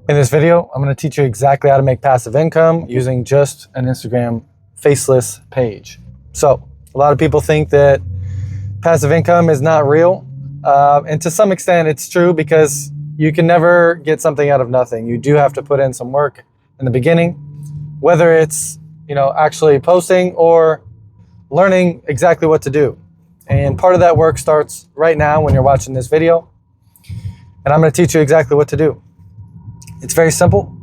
In this video, I'm going to teach you exactly how to make passive income using just an Instagram faceless page. So a lot of people think that passive income is not real. And to some extent it's true, because you can never get something out of nothing. You do have to put in some work in the beginning, whether it's, actually posting or learning exactly what to do. And part of that work starts right now when you're watching this video. And I'm going to teach you exactly what to do. It's very simple.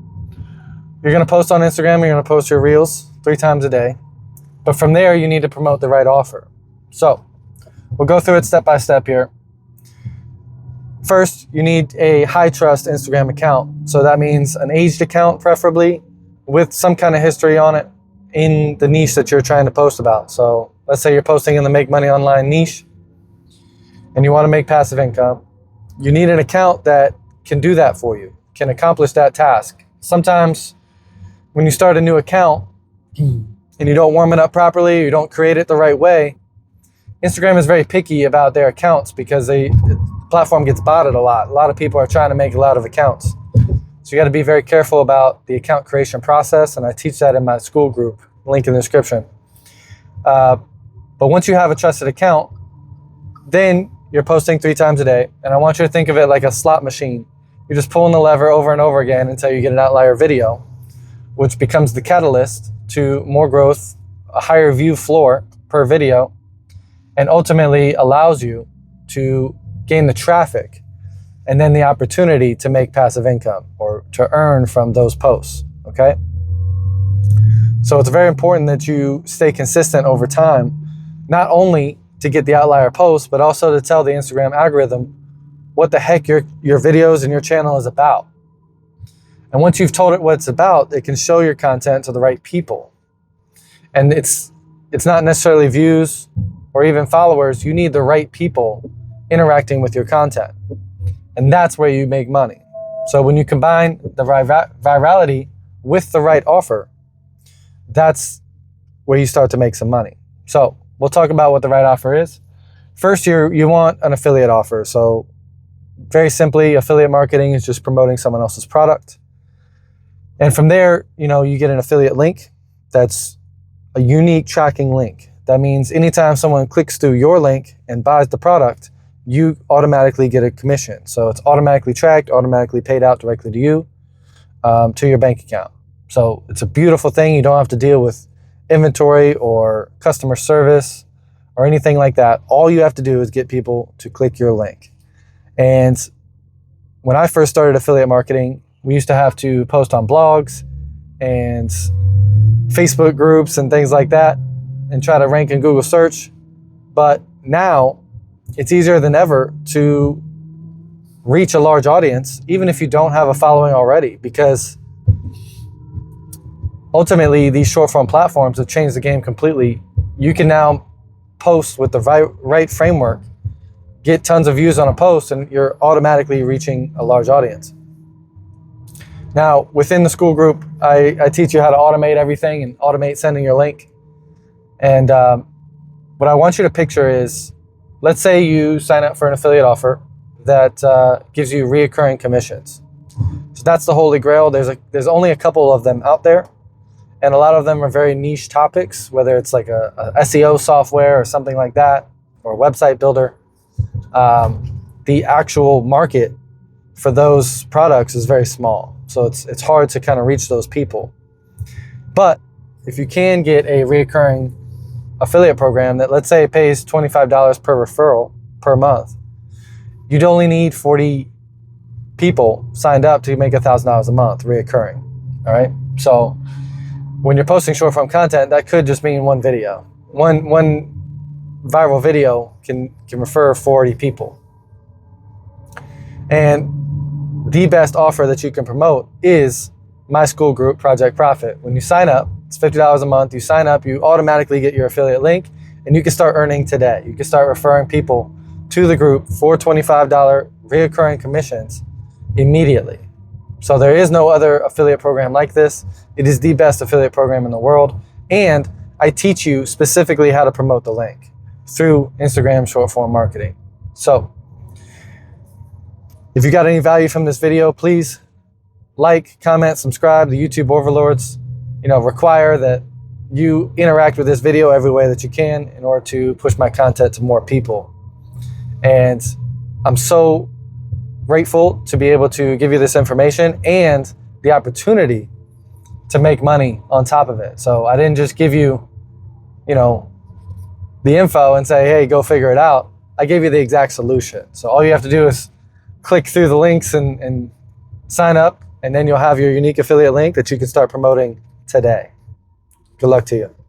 You're going to post on Instagram, you're going to post your reels 3 times a day. But from there, you need to promote the right offer. So we'll go through it step by step here. First, you need a high trust Instagram account. So that means an aged account, preferably with some kind of history on it in the niche that you're trying to post about. So let's say you're posting in the make money online niche and you want to make passive income. You need an account that can do that for you, can accomplish that task. Sometimes when you start a new account and you don't warm it up properly, you don't create it the right way, Instagram is very picky about their accounts because the platform gets botted a lot. A lot of people are trying to make a lot of accounts. So you got to be very careful about the account creation process, and I teach that in my school group, link in the description. But once you have a trusted account, then you're posting 3 times a day, and I want you to think of it like a slot machine. You're just pulling the lever over and over again until you get an outlier video, which becomes the catalyst to more growth, a higher view floor per video, and ultimately allows you to gain the traffic and then the opportunity to make passive income or to earn from those posts, okay? So it's very important that you stay consistent over time, not only to get the outlier posts, but also to tell the Instagram algorithm what the heck your videos and your channel is about. And once you've told it what it's about, it can show your content to the right people. And it's not necessarily views or even followers. You need the right people interacting with your content. And that's where you make money. So when you combine the virality with the right offer, that's where you start to make some money. So we'll talk about what the right offer is. First, you want an affiliate offer. So very simply, affiliate marketing is just promoting someone else's product. And from there, you get an affiliate link that's a unique tracking link. That means anytime someone clicks through your link and buys the product, you automatically get a commission. So it's automatically tracked, automatically paid out directly to you, to your bank account. So it's a beautiful thing. You don't have to deal with inventory or customer service or anything like that. All you have to do is get people to click your link. And when I first started affiliate marketing, we used to have to post on blogs and Facebook groups and things like that and try to rank in Google search. But now it's easier than ever to reach a large audience, even if you don't have a following already, because ultimately these short form platforms have changed the game completely. You can now post with the right framework, get tons of views on a post, and you're automatically reaching a large audience. Now, within the school group, I teach you how to automate everything and automate sending your link. And what I want you to picture is, let's say you sign up for an affiliate offer that gives you reoccurring commissions. So that's the holy grail. There's only a couple of them out there, and a lot of them are very niche topics, whether it's like a SEO software or something like that, or a website builder. The actual market for those products is very small. So it's hard to kind of reach those people. But if you can get a reoccurring affiliate program that, let's say, pays $25 per referral per month, you'd only need 40 people signed up to make $1,000 a month reoccurring. All right. So when you're posting short form content, that could just mean one video. One viral video can refer 40 people. And the best offer that you can promote is my school group, Project Profit. When you sign up, it's $50 a month. You sign up, you automatically get your affiliate link, and you can start earning today. You can start referring people to the group for $25 reoccurring commissions immediately. So there is no other affiliate program like this. It is the best affiliate program in the world. And I teach you specifically how to promote the link through Instagram short form marketing. So if you got any value from this video, please like, comment, subscribe. The YouTube overlords, require that you interact with this video every way that you can in order to push my content to more people. And I'm so grateful to be able to give you this information and the opportunity to make money on top of it. So I didn't just give you, the info and say, hey, go figure it out. I gave you the exact solution. So all you have to do is click through the links and sign up, and then you'll have your unique affiliate link that you can start promoting today. Good luck to you.